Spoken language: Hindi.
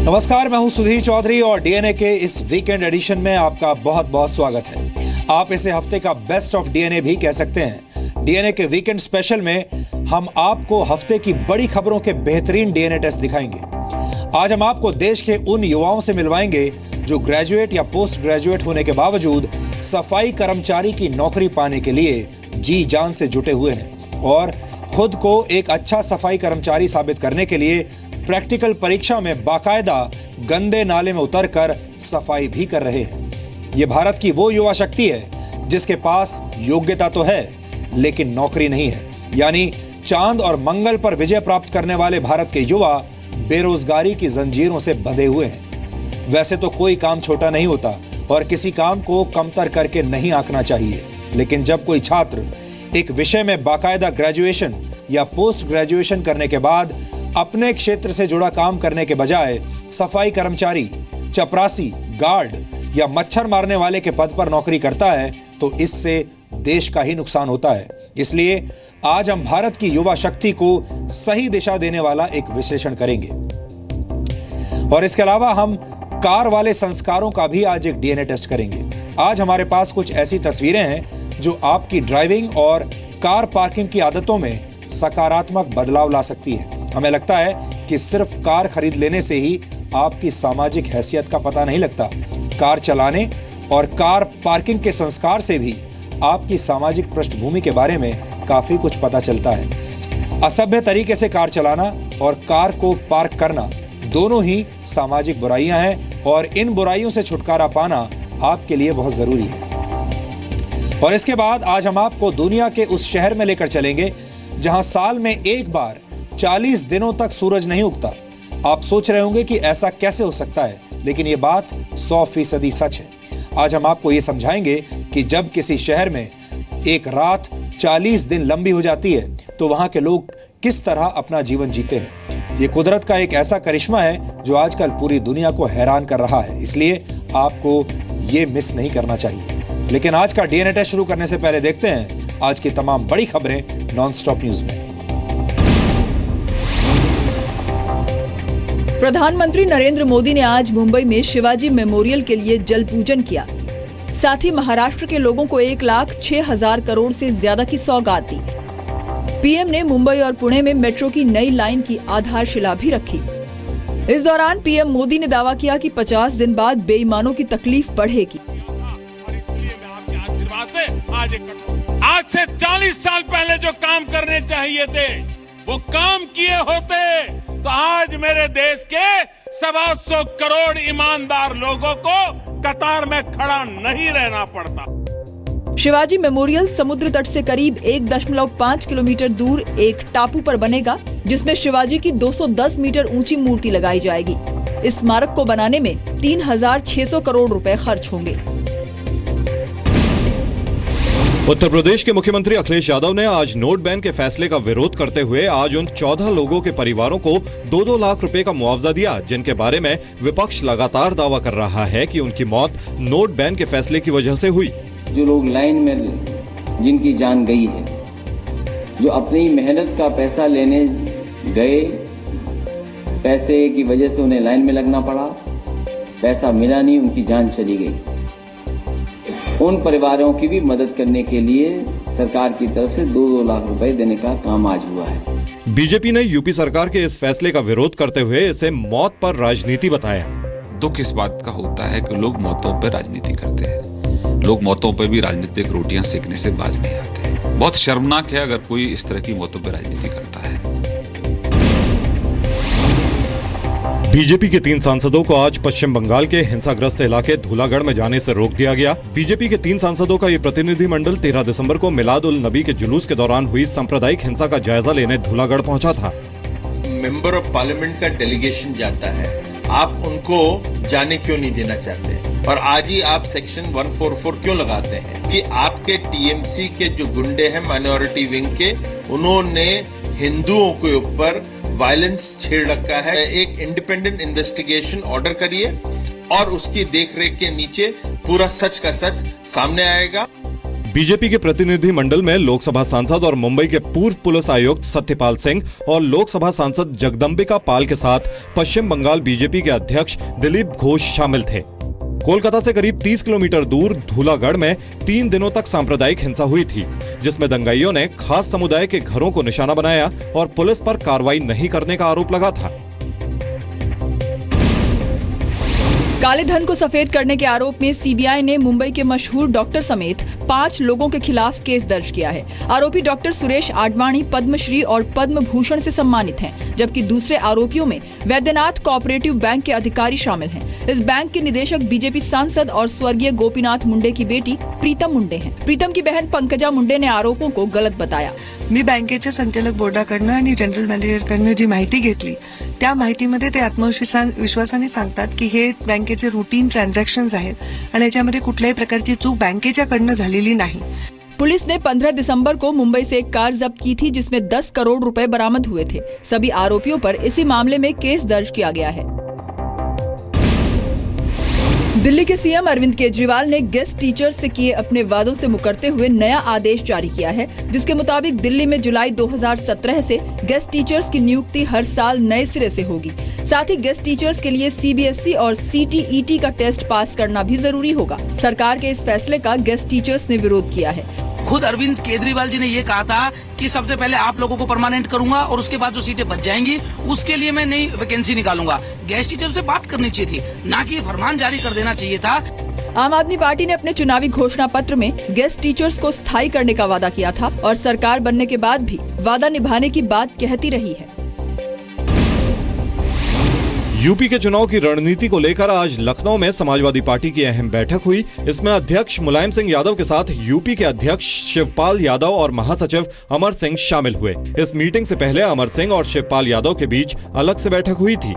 नमस्कार, मैं हूं सुधीर चौधरी और डीएनए के इस वीकेंड एडिशन में आपका बहुत बहुत स्वागत है। आप इसे हफ्ते का बेस्ट ऑफ डीएनए भी कह सकते हैं। डीएनए के वीकेंड स्पेशल में हम आपको हफ्ते की बड़ी खबरों के बेहतरीन डीएनए टेस्ट दिखाएंगे। आज हम आपको देश के उन युवाओं से मिलवाएंगे जो ग्रेजुएट या पोस्ट ग्रेजुएट होने के बावजूद सफाई कर्मचारी की नौकरी पाने के लिए जी जान से जुटे हुए हैं और खुद को एक अच्छा सफाई कर्मचारी साबित करने के लिए प्रैक्टिकल परीक्षा में बाकायदा गंदे नाले में उतरकर सफाई भी कर रहे हैं। ये भारत की वो युवा शक्ति है जिसके पास योग्यता तो है लेकिन नौकरी नहीं है। यानी चांद और मंगल पर विजय प्राप्त करने वाले भारत के युवा बेरोजगारी की जंजीरों से बंधे हुए हैं। वैसे तो कोई काम छोटा नहीं होता और किसी काम को कमतर करके नहीं आंकना चाहिए, लेकिन जब कोई छात्र एक विषय में बाकायदा ग्रेजुएशन या पोस्ट ग्रेजुएशन करने के बाद अपने क्षेत्र से जुड़ा काम करने के बजाय सफाई कर्मचारी, चपरासी, गार्ड या मच्छर मारने वाले के पद पर नौकरी करता है तो इससे देश का ही नुकसान होता है। इसलिए आज हम भारत की युवा शक्ति को सही दिशा देने वाला एक विश्लेषण करेंगे और इसके अलावा हम कार वाले संस्कारों का भी आज एक डीएनए टेस्ट करेंगे। आज हमारे पास कुछ ऐसी तस्वीरें हैं जो आपकी ड्राइविंग और कार पार्किंग की आदतों में सकारात्मक बदलाव ला सकती है। हमें लगता है कि सिर्फ कार खरीद लेने से ही आपकी सामाजिक हैसियत का पता नहीं लगता। कार चलाने और कार पार्किंग के संस्कार से भी आपकी सामाजिक पृष्ठभूमि के बारे में काफी कुछ पता चलता है। असभ्य तरीके से कार चलाना और कार को पार्क करना दोनों ही सामाजिक बुराइयां हैं और इन बुराइयों से छुटकारा पाना आपके लिए बहुत जरूरी है। और इसके बाद आज हम आपको दुनिया के उस शहर में लेकर चलेंगे जहां साल में एक बार 40 दिनों तक सूरज नहीं उगता। आप सोच रहे होंगे कि ऐसा कैसे हो सकता है, लेकिन यह बात 100% सच है। आज हम आपको यह समझाएंगे कि जब किसी शहर में एक रात 40 दिन लंबी हो जाती है तो वहां के लोग किस तरह अपना जीवन जीते हैं। यह कुदरत का एक ऐसा करिश्मा है जो आजकल पूरी दुनिया को हैरान कर रहा है, इसलिए आपको यह मिस नहीं करना चाहिए। लेकिन आज का डीएनए टेस्ट शुरू करने से पहले देखते हैं आज की तमाम बड़ी खबरें नॉनस्टॉप न्यूज में। प्रधानमंत्री नरेंद्र मोदी ने आज मुंबई में शिवाजी मेमोरियल के लिए जल पूजन किया। साथ ही महाराष्ट्र के लोगों को 1,06,000 करोड़ से ज्यादा की सौगात दी। पीएम ने मुंबई और पुणे में मेट्रो की नई लाइन की आधारशिला भी रखी। इस दौरान पीएम मोदी ने दावा किया कि 50 दिन बाद बेईमानों की तकलीफ बढ़ेगी। आज से 40 साल पहले जो काम करने चाहिए थे वो काम किए होते तो आज मेरे देश के 125 करोड़ ईमानदार लोगों को कतार में खड़ा नहीं रहना पड़ता। शिवाजी मेमोरियल समुद्र तट से करीब 1.5 किलोमीटर दूर एक टापू पर बनेगा, जिसमें शिवाजी की 210 मीटर ऊंची मूर्ति लगाई जाएगी। इस स्मारक को बनाने में 3,600 करोड़ रुपए खर्च होंगे। उत्तर प्रदेश के मुख्यमंत्री अखिलेश यादव ने आज नोट बैन के फैसले का विरोध करते हुए आज उन 14 लोगों के परिवारों को 2-2 लाख रुपए का मुआवजा दिया, जिनके बारे में विपक्ष लगातार दावा कर रहा है कि उनकी मौत नोट बैन के फैसले की वजह से हुई। जो लोग लाइन में जिनकी जान गई है, जो अपनी मेहनत का पैसा लेने गए, पैसे की वजह से उन्हें लाइन में लगना पड़ा, पैसा मिला नहीं, उनकी जान चली गई, उन परिवारों की भी मदद करने के लिए सरकार की तरफ से 2-2 लाख रुपए देने का काम आज हुआ है। बीजेपी ने यूपी सरकार के इस फैसले का विरोध करते हुए इसे मौत पर राजनीति बताया। दुख इस बात का होता है कि लोग मौतों पर राजनीति करते हैं। लोग मौतों पर भी राजनीतिक रोटियां सेकने से बाज नहीं आते। बहुत शर्मनाक है अगर कोई इस तरह की मौतों पर राजनीति करता है। बीजेपी के 3 सांसदों को आज पश्चिम बंगाल के हिंसाग्रस्त इलाके धूलागढ़ में जाने से रोक दिया गया। बीजेपी के 3 सांसदों का ये प्रतिनिधिमंडल 13 दिसंबर को मिलाद उल नबी के जुलूस के दौरान हुई सांप्रदायिक हिंसा का जायजा लेने धूलागढ़ पहुंचा था। मेंबर ऑफ पार्लियामेंट का डेलीगेशन जाता है, आप उनको जाने क्यों नहीं देना चाहते? और आज ही आप सेक्शन 144 क्यों लगाते हैं? कि आपके टीएमसी के जो गुंडे हैं माइनॉरिटी विंग के, उन्होंने हिंदुओं के ऊपर वायलेंस छेड़ रखा है। एक इंडिपेंडेंट इन्वेस्टिगेशन ऑर्डर करिए और उसकी देखरेख के नीचे पूरा सच का सच सामने आएगा। बीजेपी के प्रतिनिधि मंडल में लोकसभा सांसद और मुंबई के पूर्व पुलिस आयुक्त सत्यपाल सिंह और लोकसभा सांसद जगदंबिका पाल के साथ पश्चिम बंगाल बीजेपी के अध्यक्ष दिलीप घोष शामिल थे। कोलकाता से करीब 30 किलोमीटर दूर धूलागढ़ में 3 दिनों तक सांप्रदायिक हिंसा हुई थी, जिसमें दंगाइयों ने खास समुदाय के घरों को निशाना बनाया और पुलिस पर कार्रवाई नहीं करने का आरोप लगा था। काले धन को सफेद करने के आरोप में सीबीआई ने मुंबई के मशहूर डॉक्टर समेत 5 लोगों के खिलाफ केस दर्ज किया है। आरोपी डॉक्टर सुरेश आडवाणी पद्मश्री और पद्म भूषण से सम्मानित हैं, जबकि दूसरे आरोपियों में वैद्यनाथ कोऑपरेटिव बैंक के अधिकारी शामिल हैं। इस बैंक के निदेशक बीजेपी सांसद और स्वर्गीय गोपीनाथ मुंडे की बेटी प्रीतम मुंडे हैं। प्रीतम की बहन पंकजा मुंडे ने आरोपों को गलत बताया। मी बँकेच्या संचालक बोर्डाकडनं आणि जनरल मॅनेजरकडनं जी माहिती घेतली त्या माहितीमध्ये ते आत्मविश्वासाने सांगतात की हे बँकेचे रूटीन ट्रान्झॅक्शन्स आहेत आणि याच्यामध्ये कुठल्याही प्रकारची चूक बँकेच्याकडनं झालेली नाही। पुलिस ने 15 दिसंबर को मुंबई से एक कार जब्त की थी, जिसमें 10 करोड़ रुपए बरामद हुए थे। सभी आरोपियों पर इसी मामले में केस दर्ज किया गया है। दिल्ली के सीएम अरविंद केजरीवाल ने गेस्ट टीचर्स से किए अपने वादों से मुकरते हुए नया आदेश जारी किया है, जिसके मुताबिक दिल्ली में जुलाई 2017 से गेस्ट टीचर्स की नियुक्ति हर साल नए सिरे से होगी। साथ ही गेस्ट टीचर्स के लिए सीबीएसई और सीटीईटी का टेस्ट पास करना भी जरूरी होगा। सरकार के इस फैसले का गेस्ट टीचर्स ने विरोध किया है। खुद अरविंद केजरीवाल जी ने ये कहा था कि सबसे पहले आप लोगों को परमानेंट करूंगा और उसके बाद जो सीटें बच जाएंगी उसके लिए मैं नई वैकेंसी निकालूंगा। गेस्ट टीचर से बात करनी चाहिए थी, ना कि फरमान जारी कर देना चाहिए था। आम आदमी पार्टी ने अपने चुनावी घोषणा पत्र में गेस्ट टीचर्स को स्थायी करने का वादा किया था और सरकार बनने के बाद भी वादा निभाने की बात कहती रही है। यूपी के चुनाव की रणनीति को लेकर आज लखनऊ में समाजवादी पार्टी की अहम बैठक हुई। इसमें अध्यक्ष मुलायम सिंह यादव के साथ यूपी के अध्यक्ष शिवपाल यादव और महासचिव अमर सिंह शामिल हुए। इस मीटिंग से पहले अमर सिंह और शिवपाल यादव के बीच अलग से बैठक हुई थी।